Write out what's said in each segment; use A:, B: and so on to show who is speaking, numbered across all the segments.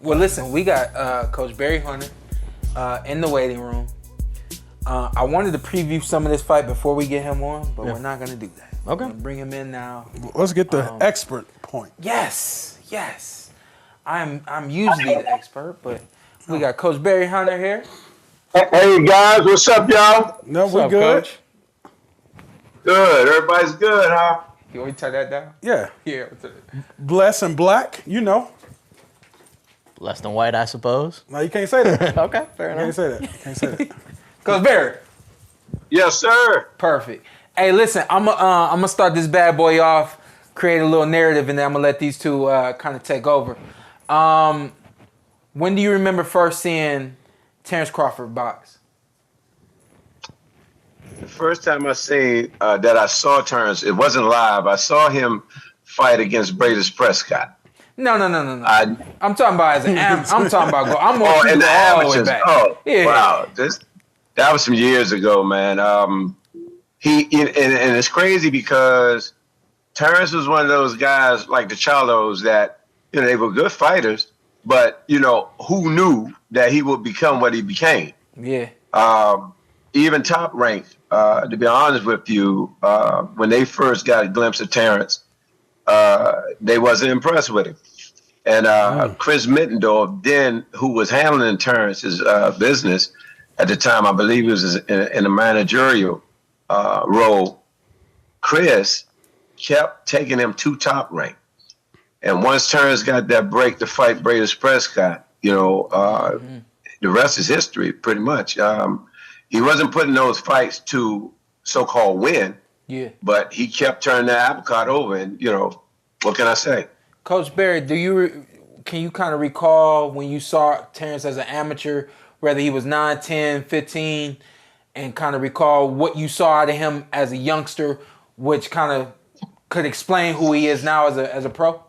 A: Well, listen, we got Coach Barry Hunter in the waiting room. I wanted to preview some of this fight before we get him on, but we're not going to do that.
B: Okay.
A: We're gonna bring him in now.
C: Let's get the expert point.
A: Yes. I'm usually the expert, but we got Coach Barry Hunter here.
D: Hey guys, what's up, y'all?
C: No,
A: What's
C: we
A: up,
C: good.
A: Coach?
D: Good. Everybody's good, huh?
A: You want me to turn that down?
C: Yeah.
A: Yeah.
C: Blessed and black, you know.
B: Less than white, I suppose.
C: No, you can't say that.
B: Okay, fair
C: You
B: enough.
C: can't say that.
A: Coach Barry.
D: Yes, sir.
A: Perfect. Hey, listen, I'm gonna start this bad boy off, create a little narrative, and then I'm gonna let these two kind of take over. When do you remember first seeing Terence Crawford box?
D: The first time I seen that I saw Terence, it wasn't live. I saw him fight against Brenagh Prescott.
A: No. I'm talking about as an I'm talking about I'm going
D: in the
A: all the way
D: amateurs.
A: back.
D: Oh,
A: Yeah.
D: wow. That was some years ago, man. And it's crazy because Terence was one of those guys like the Chalos that, they were good fighters, but, who knew that he would become what he became?
A: Yeah.
D: Even top ranked, to be honest with you, when they first got a glimpse of Terence, they wasn't impressed with him. And Chris Mittendorf, then, who was handling Terence's business at the time, I believe he was in a managerial role, Chris kept taking him to top rank. And once Terence got that break to fight Brenagh Prescott, the rest is history, pretty much. He wasn't putting those fights to so-called win, but he kept turning that apple cart over. And, what can I say?
A: Coach Barry, can you kind of recall when you saw Terence as an amateur, whether he was 9, 10, 15, and kind of recall what you saw out of him as a youngster, which kind of could explain who he is now as a pro?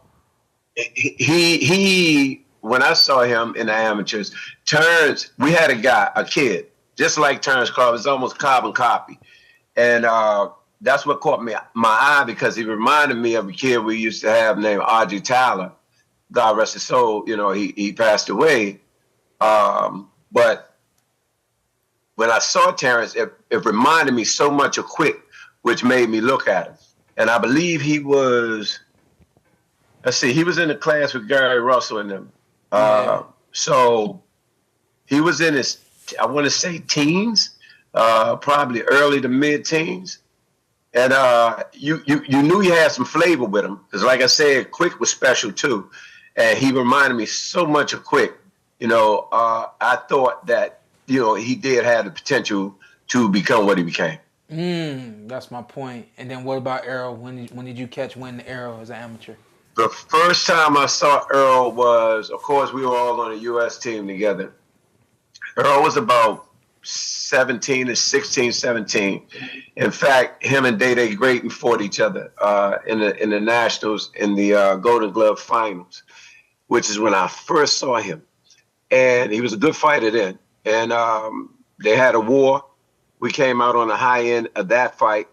D: He when I saw him in the amateurs, Terence, we had a kid, just like Terence Crawford. It's almost carbon copy. And that's what caught my eye, because he reminded me of a kid we used to have named Audrey Tyler. God rest his soul, he passed away. But when I saw Terence, it reminded me so much of Quick, which made me look at him. And I believe he was, he was in the class with Gary Russell and them. So he was in his, I want to say teens, probably early to mid-teens. And you knew he had some flavor with him, because like I said, Quick was special too. And he reminded me so much of Quick. I thought that, he did have the potential to become what he became.
A: That's my point. And then what about Errol? When did you catch wind of Errol as an amateur?
D: The first time I saw Errol was, of course, we were all on a U.S. team together. Errol was about 17 and 16, 17. In fact, him and Day Grayton fought each other in the Nationals in the Golden Glove Finals, which is when I first saw him. And he was a good fighter then. And they had a war. We came out on the high end of that fight.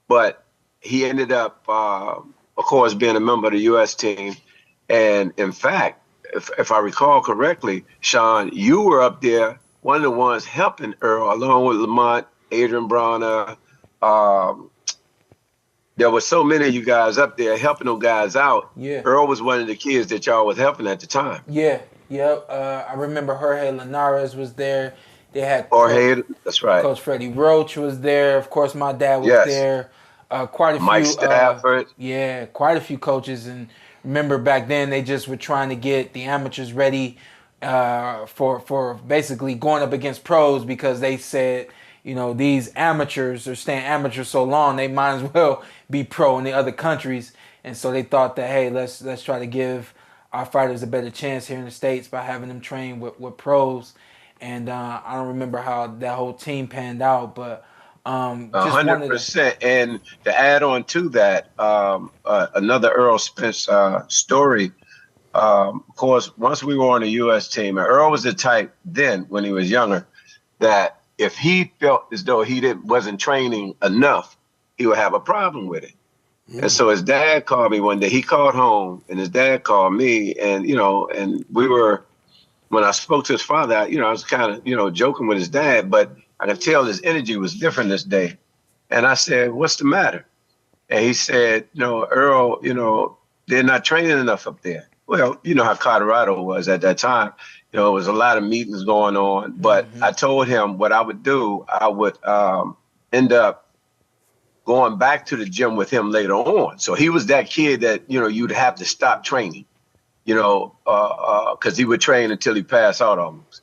D: But he ended up, of course, being a member of the U.S. team. And in fact, if I recall correctly, Shawn, you were up there, one of the ones helping Errol, along with Lamont, Adrian Bronner. There were so many of you guys up there helping those guys out.
A: Yeah.
D: Errol was one of the kids that y'all was helping at the time.
A: Yeah. I remember Jorge Linares was there. They had
D: Jorge, that's right.
A: Coach Freddie Roach was there. Of course, my dad was there. Quite a few.
D: Mike Stafford.
A: Quite a few coaches. And remember back then they just were trying to get the amateurs ready for basically going up against pros, because they said, these amateurs are staying amateurs so long, they might as well be pro in the other countries. And so they thought that, hey, let's try to give our fighters a better chance here in the States by having them train with pros. And I don't remember how that whole team panned out, but
D: 100%. And to add on to that, another Errol Spence story. Of course, once we were on the U.S. team, and Errol was the type then, when he was younger, that if he felt as though he wasn't training enough, he would have a problem with it. And so his dad called me one day. He called home, and his dad called me, and and we were when I spoke to his father, I was kind of, joking with his dad, but I could tell his energy was different this day. And I said, what's the matter? And he said, Earl, they're not training enough up there. Well, you know how Colorado was at that time. There was a lot of meetings going on. But I told him what I would do. I would end up going back to the gym with him later on. So he was that kid that, you'd have to stop training, because he would train until he passed out almost.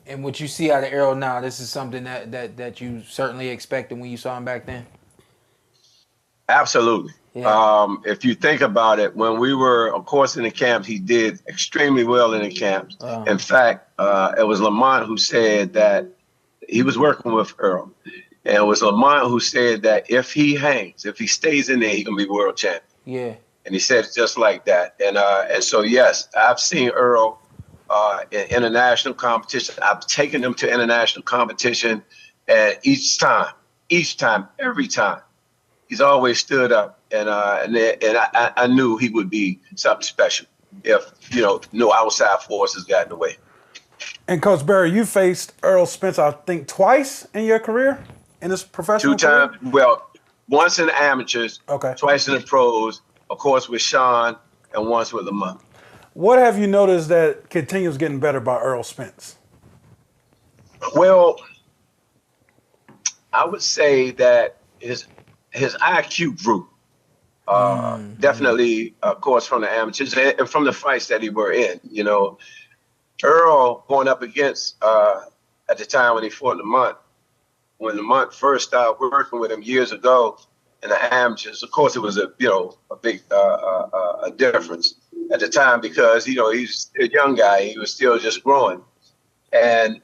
A: And what you see out of Errol now, this is something that you certainly expected when you saw him back then?
D: Absolutely. Yeah. If you think about it, when we were, of course, in the camps, he did extremely well in the camps. In fact, it was Lamont who said that he was working with Earl. And it was Lamont who said that if he stays in there, he can be world champion.
A: Yeah. And
D: he said it just like that. And so, yes, I've seen Earl in international competition. I've taken him to international competition. And every time, he's always stood up. And I knew he would be something special if, no outside forces got in the way.
C: And Coach Barry, you faced Errol Spence, I think, twice in your career, in his professional career?
D: 2 times. Well, once in the amateurs,
C: okay.
D: Twice in the pros, of course with Shawn, and once with Lamont.
C: What have you noticed that continues getting better by Errol Spence?
D: Well, I would say that his IQ grew. Definitely, of course, from the amateurs and from the fights that he were in. Earl going up against at the time when he fought Lamont, when Lamont first started working with him years ago in the amateurs. Of course, it was a big difference at the time because he's a young guy. He was still just growing, and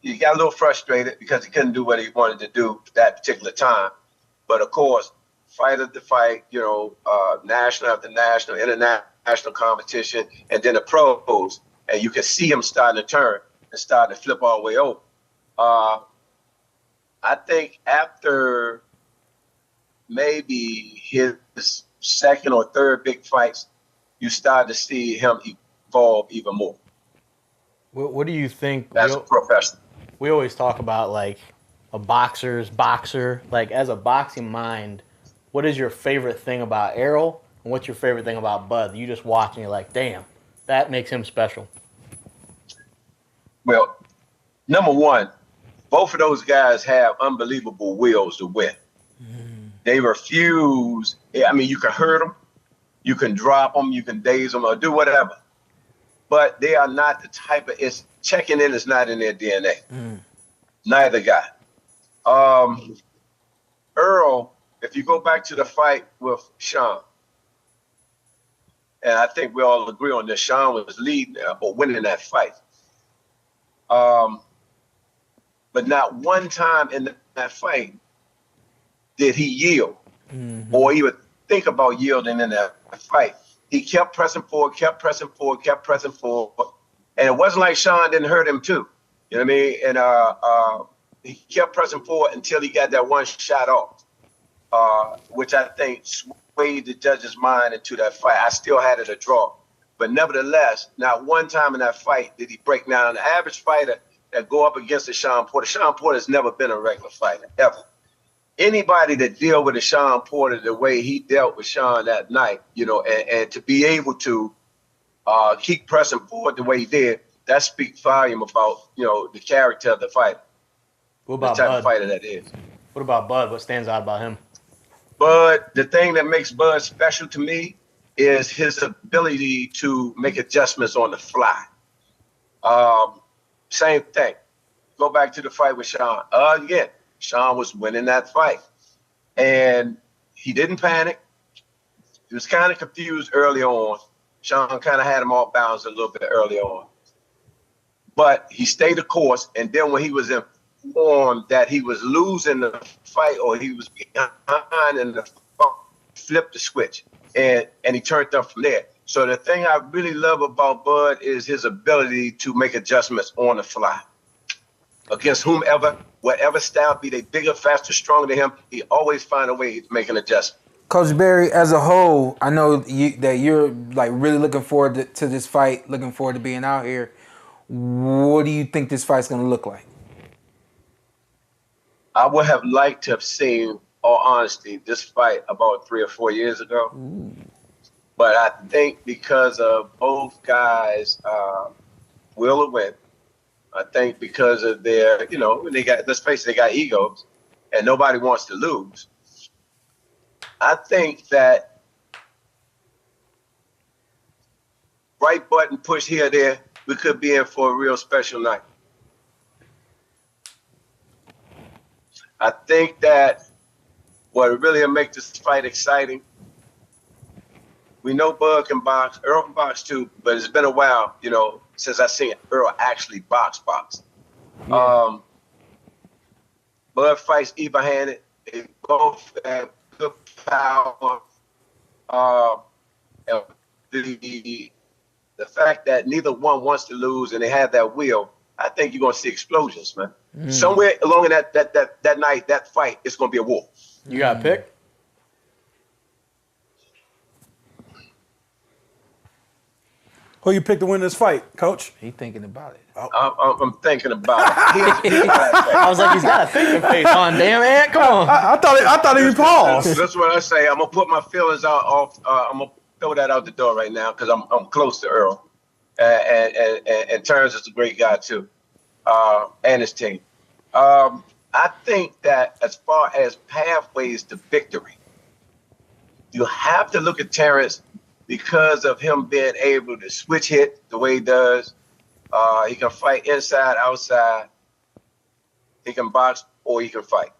D: he got a little frustrated because he couldn't do what he wanted to do at that particular time. But of course, fight after fight, national after national, international competition, and then the pros, and you can see him starting to turn and starting to flip all the way over. I think after maybe his second or third big fights, you start to see him evolve even more.
B: What do you think?
D: As a professional.
B: We always talk about like a boxer. Like as a boxing mind, what is your favorite thing about Errol, and what's your favorite thing about Bud? You just watch and you're like, damn, that makes him special.
D: Well, number one, both of those guys have unbelievable wills to win. They refuse. I mean, you can hurt them, you can drop them, you can daze them, or do whatever. But they are not the type of, checking in is not in their DNA. Neither guy. Earl, if you go back to the fight with Shawn, and I think we all agree on this, Shawn was leading or winning that fight. But not one time in that fight did he yield or even think about yielding in that fight. He kept pressing forward. And it wasn't like Shawn didn't hurt him too. You know what I mean? And he kept pressing forward until he got that one shot off, which I think swayed the judge's mind into that fight. I still had it a draw. But nevertheless, not one time in that fight did he break down. The average fighter that go up against the Shawn Porter has never been a regular fighter, ever. Anybody that deal with a Shawn Porter the way he dealt with Shawn that night, and to be able to keep pressing forward the way he did, that speaks volume about, the character of the fighter.
B: What about
D: the type
B: Bud?
D: of fighter that is.
B: What about Bud? What stands out about him?
D: Bud, the thing that makes Bud special to me is his ability to make adjustments on the fly. Same thing. Go back to the fight with Shawn. Again, Shawn was winning that fight. And he didn't panic. He was kind of confused early on. Shawn kind of had him off balance a little bit early on. But he stayed the course. And then when he was informed that he was losing the fight or he was behind in the fight, flipped the switch. And he turned up from there. So the thing I really love about Bud is his ability to make adjustments on the fly. Against whomever, whatever style, be they bigger, faster, stronger than him, he always find a way to make an adjustment.
A: Coach Barry, as a whole, I know that you're like really looking forward to this fight, looking forward to being out here. What do you think this fight's going to look like?
D: I would have liked to have seen, all honesty, this fight about 3 or 4 years ago. Ooh. But I think because of both guys' will to win, I think because of their, when they got, let's face it, they got egos, and nobody wants to lose. I think that right button push here or there, we could be in for a real special night. I think that what really will make this fight exciting, we know Bud can box, Errol can box too, but it's been a while, since I've seen Errol actually box. Yeah. Bud fights even-handed. They both have good power. And the fact that neither one wants to lose and they have that will, I think you're going to see explosions, man. Somewhere along in that night, that fight, it's going to be a war.
B: You got a pick?
C: Who you pick to win this fight, Coach?
A: He thinking about it.
D: I'm thinking about it.
B: I was like, he's got a thinking face on. Damn, Ant, come on.
C: I thought he paused.
D: That's what I say. I'm gonna put my feelings out. I'm gonna throw that out the door right now because I'm close to Earl, and Terence is a great guy too, and his team. I think that as far as pathways to victory, you have to look at Terence. Because of him being able to switch hit the way he does, he can fight inside, outside. He can box or he can fight.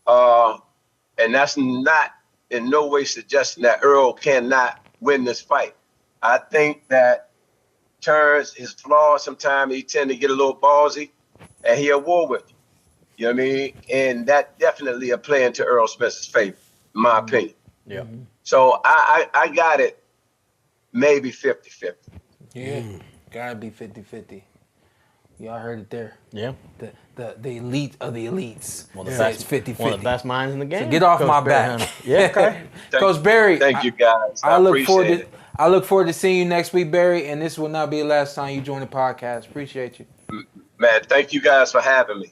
D: And that's not in no way suggesting that Earl cannot win this fight. I think that Terence, his flaws, sometimes he tend to get a little ballsy, and he'll war with you. You know what I mean? And that definitely a play into Errol Spence's favor, in my opinion.
B: Yeah.
D: So I got it maybe 50-50.
A: Yeah, gotta be 50-50. Y'all heard it there.
B: Yeah.
A: The elite of the elites.
B: Well, the
A: best 50-50.
B: One of the best minds in the game.
A: So get off
B: Coach
A: my
B: Barry,
A: back.
B: Yeah, okay.
A: Coach Barry.
D: Thank you, guys.
A: I look
D: appreciate it.
A: I look forward to seeing you next week, Barry, and this will not be the last time you join the podcast. Appreciate you.
D: Man, thank you guys for having me.